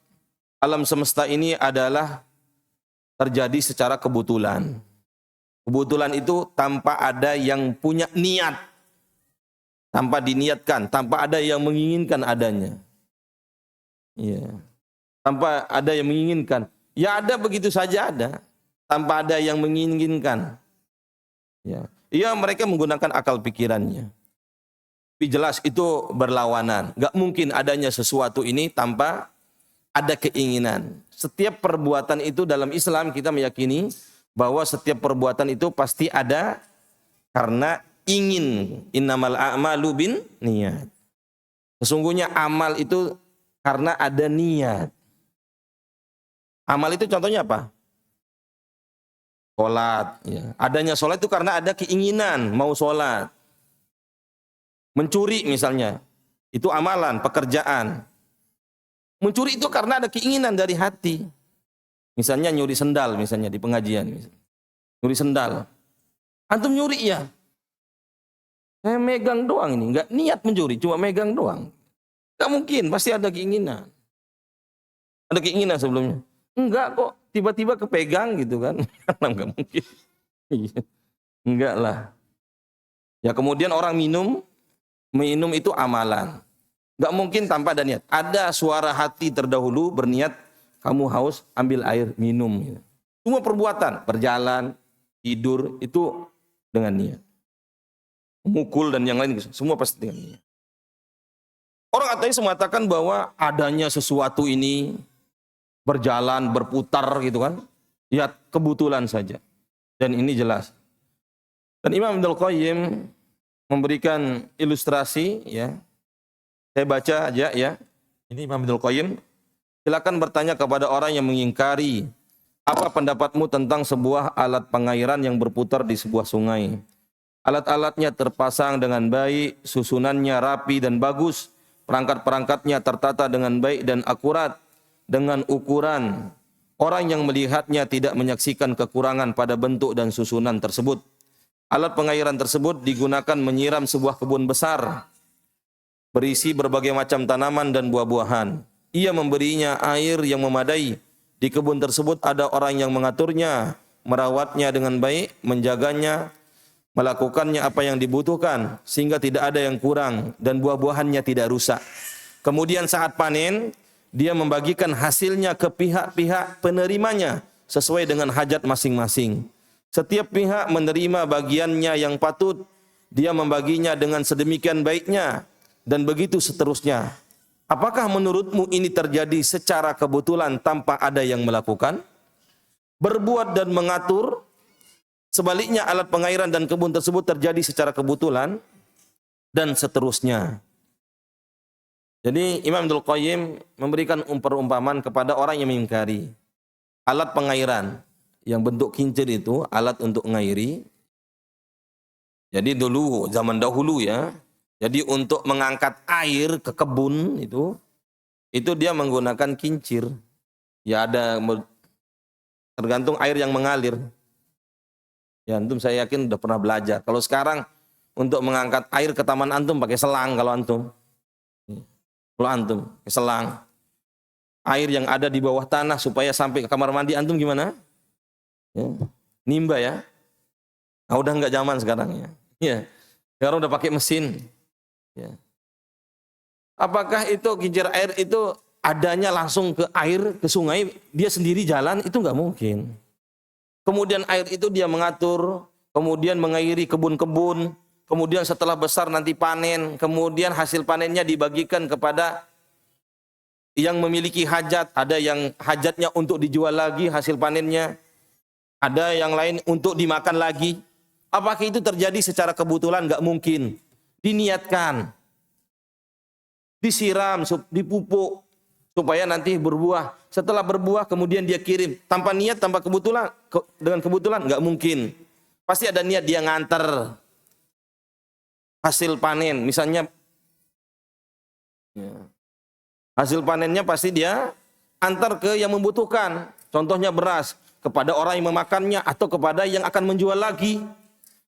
alam semesta ini adalah terjadi secara kebetulan. Kebetulan itu tanpa ada yang punya niat. Tanpa diniatkan, tanpa ada yang menginginkan adanya. Iya. Tanpa ada yang menginginkan. Ya ada begitu saja ada. Tanpa ada yang menginginkan. Ya. Iya mereka menggunakan akal pikirannya. Tapi jelas itu berlawanan. Gak mungkin adanya sesuatu ini tanpa ada keinginan. Setiap perbuatan itu dalam Islam kita meyakini bahwa setiap perbuatan itu pasti ada karena ingin. Innamal a'malu bin niat. Sesungguhnya amal itu karena ada niat. Amal itu contohnya apa? Sholat. Ya. Adanya sholat itu karena ada keinginan mau sholat. Mencuri misalnya. Itu amalan, pekerjaan. Mencuri itu karena ada keinginan dari hati. Misalnya nyuri sendal misalnya di pengajian. Nyuri sendal. Antum nyuri ya? Saya megang doang ini. Enggak niat mencuri, cuma megang doang. Enggak mungkin, pasti ada keinginan. Ada keinginan sebelumnya. Enggak kok, tiba-tiba kepegang gitu kan. Enggak mungkin. Enggak lah. Ya kemudian orang minum itu amalan. Enggak mungkin tanpa ada niat. Ada suara hati terdahulu berniat, kamu haus, ambil air, minum. Semua perbuatan, berjalan, tidur, itu dengan niat. Memukul dan yang lain, semua pasti dengan niat. Orang ateis mengatakan bahwa adanya sesuatu ini berjalan, berputar gitu kan. Ya kebetulan saja. Dan ini jelas. Dan Imam Ibnul Qayyim memberikan ilustrasi, ya. Saya baca aja ya. Ini Imam Ibnul Qayyim. Silakan bertanya kepada orang yang mengingkari. Apa pendapatmu tentang sebuah alat pengairan yang berputar di sebuah sungai? Alat-alatnya terpasang dengan baik, susunannya rapi dan bagus. Perangkat-perangkatnya tertata dengan baik dan akurat. Dengan ukuran. Orang yang melihatnya tidak menyaksikan kekurangan pada bentuk dan susunan tersebut. Alat pengairan tersebut digunakan menyiram sebuah kebun besar. Berisi berbagai macam tanaman dan buah-buahan. Ia memberinya air yang memadai. Di kebun tersebut ada orang yang mengaturnya, merawatnya dengan baik, menjaganya, melakukannya apa yang dibutuhkan, sehingga tidak ada yang kurang dan buah-buahannya tidak rusak. Kemudian saat panen, dia membagikan hasilnya ke pihak-pihak penerimanya sesuai dengan hajat masing-masing. Setiap pihak menerima bagiannya yang patut, dia membaginya dengan sedemikian baiknya, dan begitu seterusnya. Apakah menurutmu ini terjadi secara kebetulan tanpa ada yang melakukan? Berbuat dan mengatur, sebaliknya alat pengairan dan kebun tersebut terjadi secara kebetulan, dan seterusnya. Jadi Imam Ibnul Qayyim memberikan perumpamaan kepada orang yang mengingkari. Alat pengairan yang bentuk kincir itu, alat untuk mengairi. Jadi dulu, zaman dahulu ya, jadi untuk mengangkat air ke kebun itu dia menggunakan kincir. Ya ada tergantung air yang mengalir. Ya antum saya yakin udah pernah belajar. Kalau sekarang untuk mengangkat air ke taman antum pakai selang kalau antum. Kalau antum pakai selang. Air yang ada di bawah tanah supaya sampai ke kamar mandi antum gimana? Ya, nimba ya. Nah, udah enggak zaman sekarang ya. Ya. Sekarang udah pakai mesin. Ya. Apakah itu kincir air itu adanya langsung ke air, ke sungai, dia sendiri jalan? Itu nggak mungkin. Kemudian air itu dia mengatur, kemudian mengairi kebun-kebun, kemudian setelah besar nanti panen, kemudian hasil panennya dibagikan kepada yang memiliki hajat, ada yang hajatnya untuk dijual lagi hasil panennya, ada yang lain untuk dimakan lagi. Apakah itu terjadi secara kebetulan? Nggak mungkin. Diniatkan, disiram, dipupuk, supaya nanti berbuah. Setelah berbuah kemudian dia kirim. Tanpa niat, tanpa kebetulan, dengan kebetulan nggak mungkin. Pasti ada niat dia nganter hasil panen. Misalnya hasil panennya pasti dia antar ke yang membutuhkan. Contohnya beras, kepada orang yang memakannya atau kepada yang akan menjual lagi.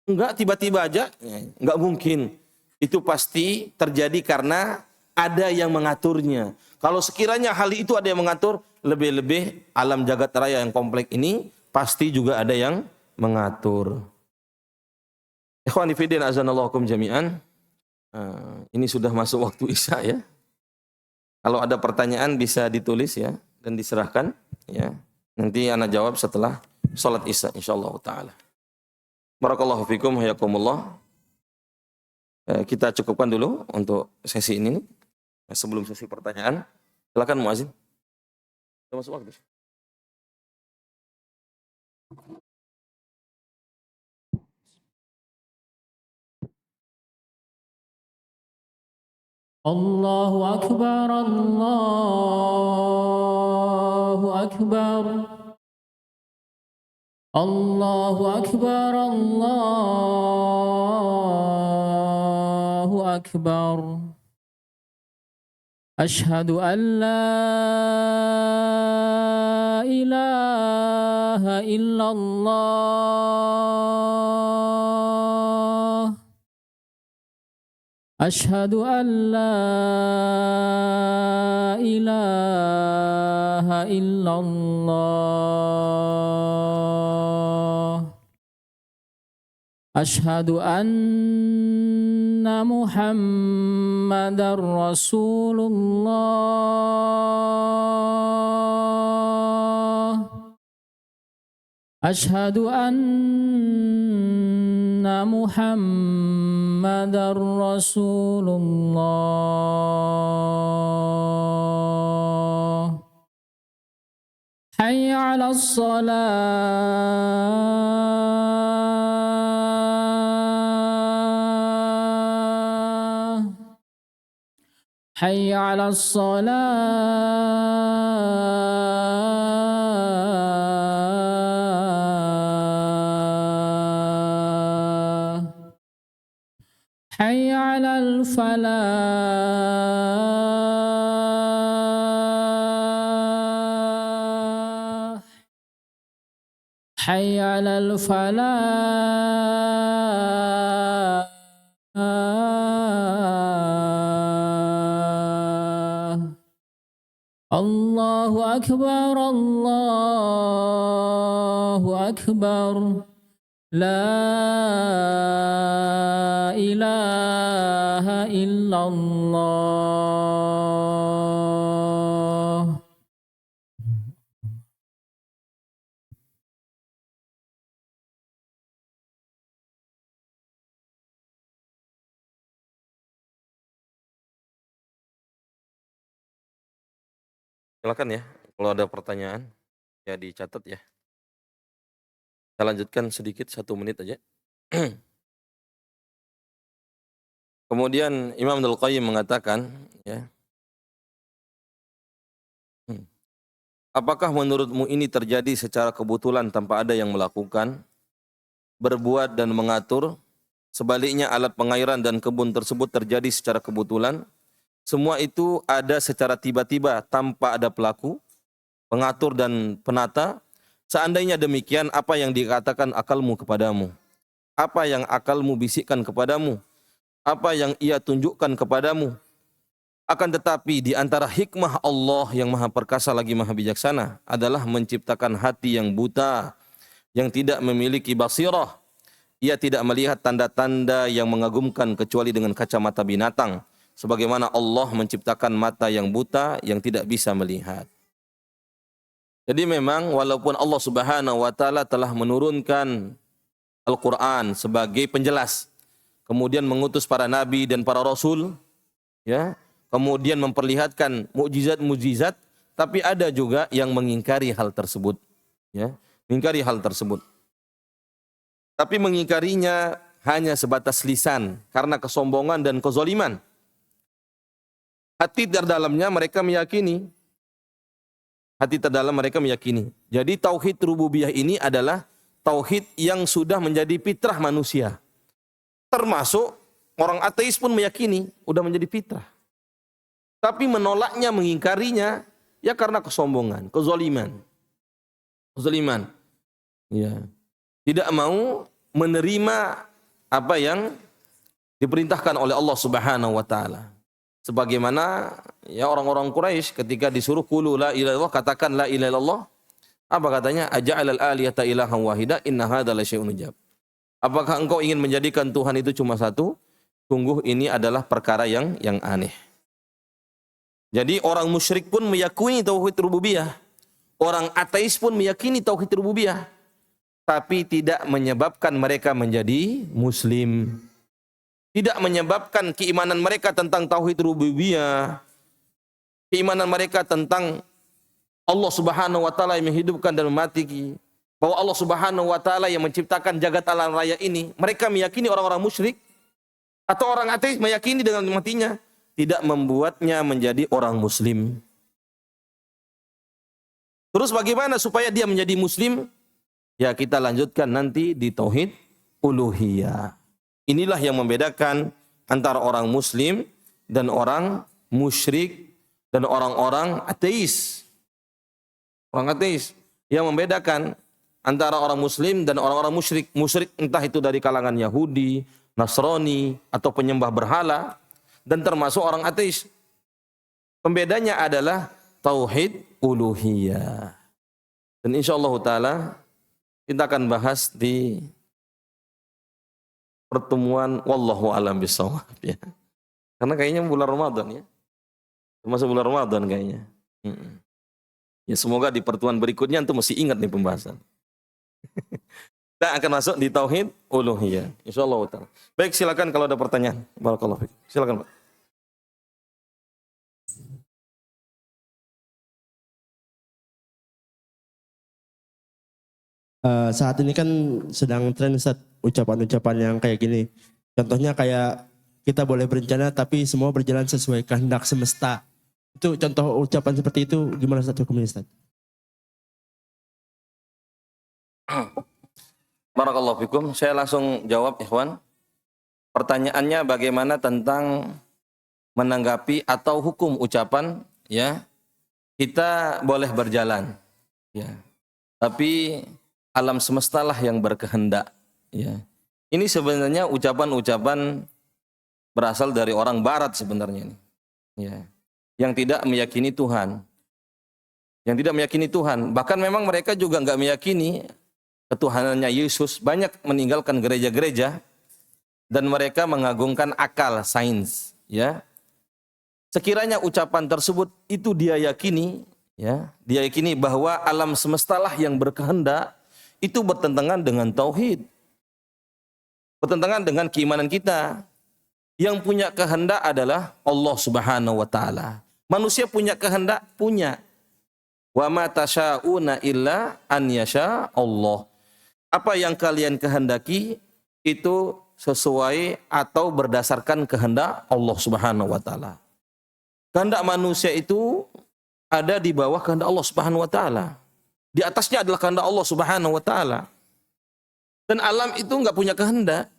Enggak tiba-tiba aja, enggak mungkin. Itu pasti terjadi karena ada yang mengaturnya. Kalau sekiranya hal itu ada yang mengatur, lebih-lebih alam jagat raya yang kompleks ini pasti juga ada yang mengatur. Ikhwani fillah azanallahu jami'an. Ini sudah masuk waktu Isya ya. Kalau ada pertanyaan bisa ditulis ya dan diserahkan ya. Nanti ana jawab setelah salat Isya insyaallah taala. Barakallahu fikum hayakumullah. Kita cukupkan dulu untuk sesi ini. Sebelum sesi pertanyaan, silakan muazin. Sudah masuk waktu. Allahu Akbar, Allahu Akbar. Allahu Akbar, Allahu Akbar. Ashhadu an la ilaha illallah. Ashhadu an la ilaha illallah. Ashhadu anna Muhammadar Rasulullah. Ashhadu anna Muhammadar Rasulullah. Hayya 'alas shalah. Hayya 'alas salah. Hayya 'alal falah. Hayya 'alal falah. Allahu Akbar, Allahu Akbar. La ilaha illallah. Silakan ya, kalau ada pertanyaan ya dicatat ya. Saya lanjutkan sedikit 1 menit aja. Kemudian Imam Ibnul Qayyim mengatakan ya, apakah menurutmu ini terjadi secara kebetulan tanpa ada yang melakukan, berbuat dan mengatur? Sebaliknya alat pengairan dan kebun tersebut terjadi secara kebetulan. Semua itu ada secara tiba-tiba tanpa ada pelaku, pengatur dan penata. Seandainya demikian, apa yang dikatakan akalmu kepadamu? Apa yang akalmu bisikkan kepadamu? Apa yang ia tunjukkan kepadamu? Akan tetapi di antara hikmah Allah yang maha perkasa lagi maha bijaksana adalah menciptakan hati yang buta, yang tidak memiliki basirah. Ia tidak melihat tanda-tanda yang mengagumkan kecuali dengan kacamata binatang. sebagaimana Allah menciptakan mata yang buta yang tidak bisa melihat. Jadi memang walaupun Allah Subhanahu wa taala telah menurunkan Al-Qur'an sebagai penjelas, kemudian mengutus para nabi dan para rasul, ya, kemudian memperlihatkan mukjizat-mukjizat, tapi ada juga yang mengingkari hal tersebut, ya, mengingkari hal tersebut. Tapi mengingkarinya hanya sebatas lisan karena kesombongan dan kezaliman. Hati terdalamnya mereka meyakini. Hati terdalam mereka meyakini. Jadi tauhid rububiyah ini adalah tauhid yang sudah menjadi fitrah manusia. Termasuk orang ateis pun meyakini, udah menjadi fitrah. Tapi menolaknya, mengingkarinya, ya karena kesombongan, kezaliman. Kezaliman. Ya. Tidak mau menerima apa yang diperintahkan oleh Allah Subhanahu wa taala. Sebagaimana ya orang-orang Quraisy ketika disuruh qulu la ilaha illallah, katakan la ilaha illallah. Apa katanya? Aja'alal aliyata ilahan wahida inna hadza la syai'un ujab. Apakah engkau ingin menjadikan Tuhan itu cuma satu? Sungguh ini adalah perkara yang aneh. Jadi orang musyrik pun meyakini tauhid rububiyah. Orang ateis pun meyakini tauhid rububiyah. Tapi tidak menyebabkan mereka menjadi muslim. Tidak menyebabkan keimanan mereka tentang tauhid rububiyah, keimanan mereka tentang Allah Subhanahu wa taala yang menghidupkan dan mematikan, bahwa Allah Subhanahu wa taala yang menciptakan jagat alam raya ini, mereka meyakini orang-orang musyrik atau orang ateis meyakini dengan matinya, tidak membuatnya menjadi orang muslim. Terus bagaimana supaya dia menjadi muslim? Ya kita lanjutkan nanti di tauhid uluhiyah. Inilah yang membedakan antara orang muslim dan orang musyrik dan orang-orang ateis. Orang ateis yang membedakan antara orang muslim dan orang-orang musyrik. Musyrik entah itu dari kalangan Yahudi, Nasrani atau penyembah berhala dan termasuk orang ateis. Pembedanya adalah tauhid uluhiyah. Dan insyaallah taala kita akan bahas di pertemuan wallahu alam bisawab ya. Karena kayaknya bulan Ramadan ya. Termasuk bulan Ramadan kayaknya. Ya semoga di pertemuan berikutnya antum mesti ingat nih pembahasan. Kita akan masuk di tauhid uluhiyah insyaallah taala. Baik, silakan kalau ada pertanyaan. Barakallahu fiik. Silakan, Pak. Saat ini kan sedang tren Ustaz, ucapan-ucapan yang kayak gini. Contohnya kayak kita boleh berencana tapi semua berjalan sesuai kehendak semesta. Itu contoh ucapan seperti itu gimana Ustaz hukumnya Ustaz? Barakallahu fikum. Saya langsung jawab ikhwan. Pertanyaannya bagaimana tentang menanggapi atau hukum ucapan ya. Kita boleh berjalan ya. Tapi alam semestalah yang berkehendak. Ya. Ini sebenarnya ucapan-ucapan berasal dari orang Barat sebenarnya ini. Ya. Yang tidak meyakini Tuhan. Yang tidak meyakini Tuhan. Bahkan memang mereka juga nggak meyakini ketuhanannya Yesus. Banyak meninggalkan gereja-gereja dan mereka mengagungkan akal, sains. Ya. Sekiranya ucapan tersebut itu dia yakini, ya, dia yakini bahwa alam semestalah yang berkehendak. Itu bertentangan dengan tauhid. Bertentangan dengan keimanan kita. Yang punya kehendak adalah Allah Subhanahu wa taala. Manusia punya kehendak, punya. Wa ma tasya'una illa an yasha Allah. Apa yang kalian kehendaki itu sesuai atau berdasarkan kehendak Allah Subhanahu wa taala. Kehendak manusia itu ada di bawah kehendak Allah Subhanahu wa taala. Di atasnya adalah kehendak Allah Subhanahu wa taala. Dan alam itu enggak punya kehendak,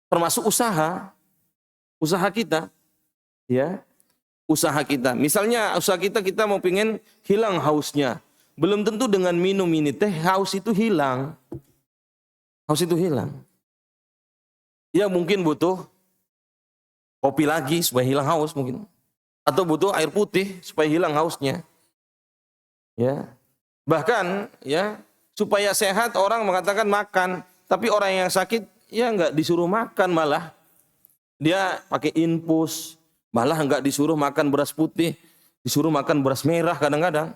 termasuk usaha. Usaha kita. Ya. Usaha kita. Misalnya usaha kita mau pengen hilang hausnya. Belum tentu dengan minum ini teh haus itu hilang. Haus itu hilang. Ya mungkin butuh kopi lagi supaya hilang haus mungkin. Atau butuh air putih supaya hilang hausnya. Ya. Bahkan ya supaya sehat orang mengatakan makan, tapi orang yang sakit ya enggak disuruh makan malah dia pakai infus, Malah enggak disuruh makan beras putih, disuruh makan beras merah kadang-kadang.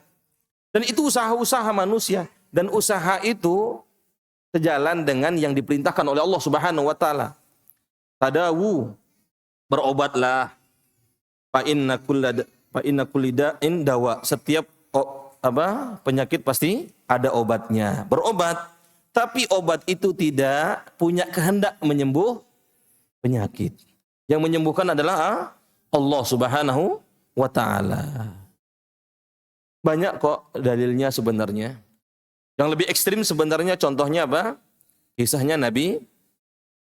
Dan itu usaha-usaha manusia. Dan usaha itu sejalan dengan yang diperintahkan oleh Allah Subhanahu wa taala. Tadawu, berobatlah. Fa inna kulli da'in dawa. Setiap penyakit pasti ada obatnya. Berobat. Tapi obat itu tidak punya kehendak menyembuh penyakit. Yang menyembuhkan adalah Allah Subhanahu wa taala. Banyak kok dalilnya sebenarnya. Yang lebih ekstrim sebenarnya contohnya apa? Kisahnya Nabi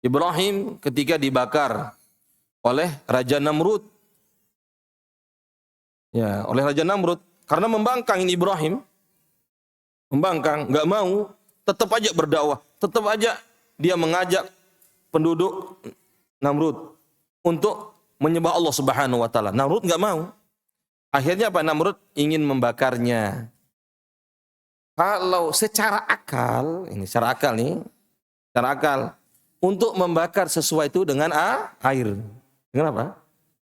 Ibrahim ketika dibakar oleh Raja Namrud. Ya, oleh Raja Namrud. Karena membangkang ini Ibrahim. Membangkang, nggak mau. Tetap aja berdakwah. Tetap aja dia mengajak penduduk Namrud untuk menyembah Allah Subhanahu wa taala. Namrud nggak mau. Akhirnya apa? Namrud ingin membakarnya. Kalau secara akal, ini secara akal nih, secara akal, untuk membakar sesuatu dengan air. Dengan apa?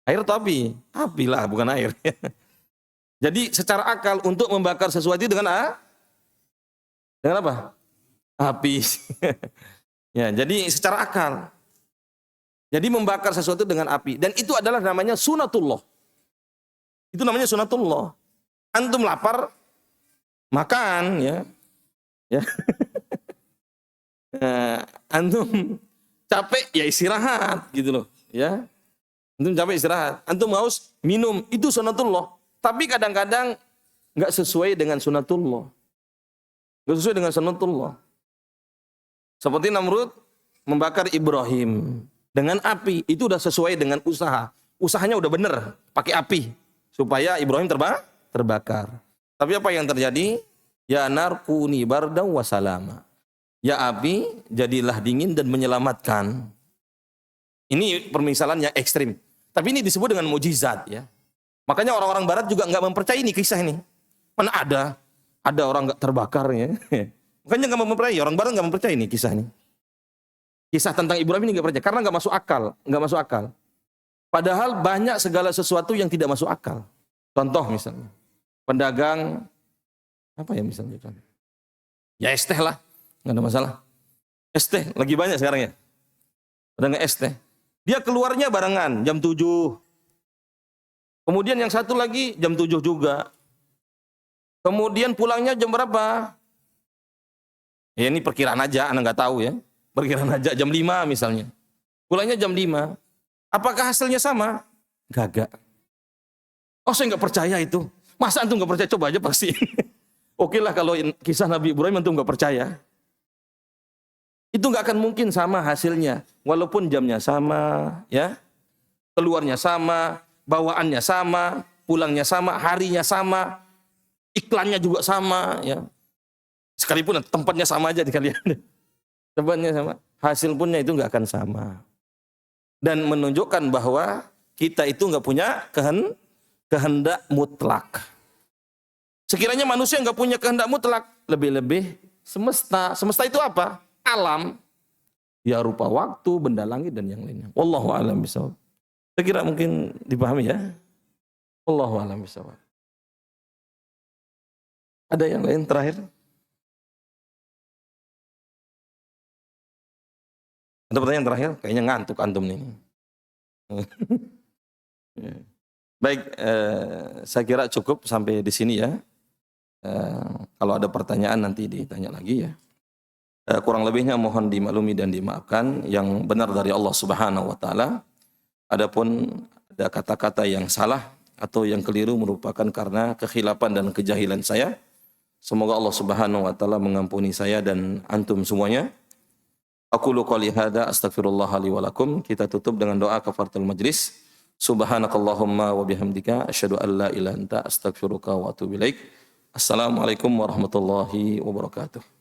Air atau api? Api lah, bukan air. Jadi secara akal untuk membakar sesuatu dengan dengan apa? Api. Ya, jadi secara akal. Jadi membakar sesuatu dengan api. Dan itu adalah namanya sunatullah. Itu namanya sunatullah. Antum lapar, makan, ya. Antum capek, ya istirahat, gitu loh. Ya. Antum capek istirahat. Antum haus, minum. Itu sunatullah. Tapi kadang-kadang nggak sesuai dengan sunatullah. Nggak sesuai dengan sunatullah. Seperti Namrud membakar Ibrahim dengan api. Itu udah sesuai dengan usaha. Usahanya udah bener, pakai api. Supaya Ibrahim terbakar. Tapi apa yang terjadi? Ya narkuni bardaw wa salama. Ya api, jadilah dingin dan menyelamatkan. Ini permisalan yang ekstrim. Tapi ini disebut dengan mujizat, ya. Makanya orang-orang barat juga nggak mempercayai ini kisah ini. Mana ada orang nggak terbakar, ya. Makanya nggak mempercayai. Orang barat nggak mempercayai ini kisah ini. Kisah tentang Ibrahim ini nggak percaya karena nggak masuk akal. Padahal banyak segala sesuatu yang tidak masuk akal. Contoh misalnya, pedagang apa ya misalnya? Ya es teh lah, nggak ada masalah. Es teh lagi banyak sekarang ya. Pedagang es teh. Dia keluarnya barengan jam 7. Kemudian yang satu lagi jam 7 juga. Kemudian pulangnya jam berapa? Ya ini perkiraan aja, Anda nggak tahu ya. Perkiraan aja jam 5 misalnya. Pulangnya jam 5. Apakah hasilnya sama? Gagak. Oh saya nggak percaya itu. Masa antum nggak percaya? Coba aja pasti. Oke lah kalau kisah Nabi Ibrahim antum nggak percaya. Itu nggak akan mungkin sama hasilnya. Walaupun jamnya sama, ya, keluarnya sama, bawaannya sama, pulangnya sama, harinya sama, iklannya juga sama, ya. Sekalipun tempatnya sama aja dikalian. Tempatnya sama, hasil punnya itu nggak akan sama. Dan menunjukkan bahwa kita itu nggak punya kehendak mutlak. Sekiranya manusia nggak punya kehendak mutlak, lebih-lebih semesta. Semesta itu apa? Alam. Ya rupa waktu, benda langit dan yang lainnya. Wallahu a'lam bishawab. Saya kira mungkin dipahami ya. Wallahu a'lam bishawab. Ada yang lain terakhir? Ada pertanyaan terakhir? Kayaknya ngantuk antum nih. Baik, saya kira cukup sampai di sini ya. Kalau ada pertanyaan nanti ditanya lagi ya. Kurang lebihnya mohon dimaklumi dan dimaafkan. Yang benar dari Allah Subhanahu wa taala. Adapun ada kata-kata yang salah atau yang keliru merupakan karena kekhilapan dan kejahilan saya. Semoga Allah Subhanahu wa taala mengampuni saya dan antum semuanya. Aqulu qouli hadza astaghfirullah li wa lakum. Kita tutup dengan doa kafaratul majlis. Subhanakallahumma wa bihamdika asyhadu an la ilaha illa anta astaghfiruka wa atubu ilaik. Assalamualaikum warahmatullahi wabarakatuh.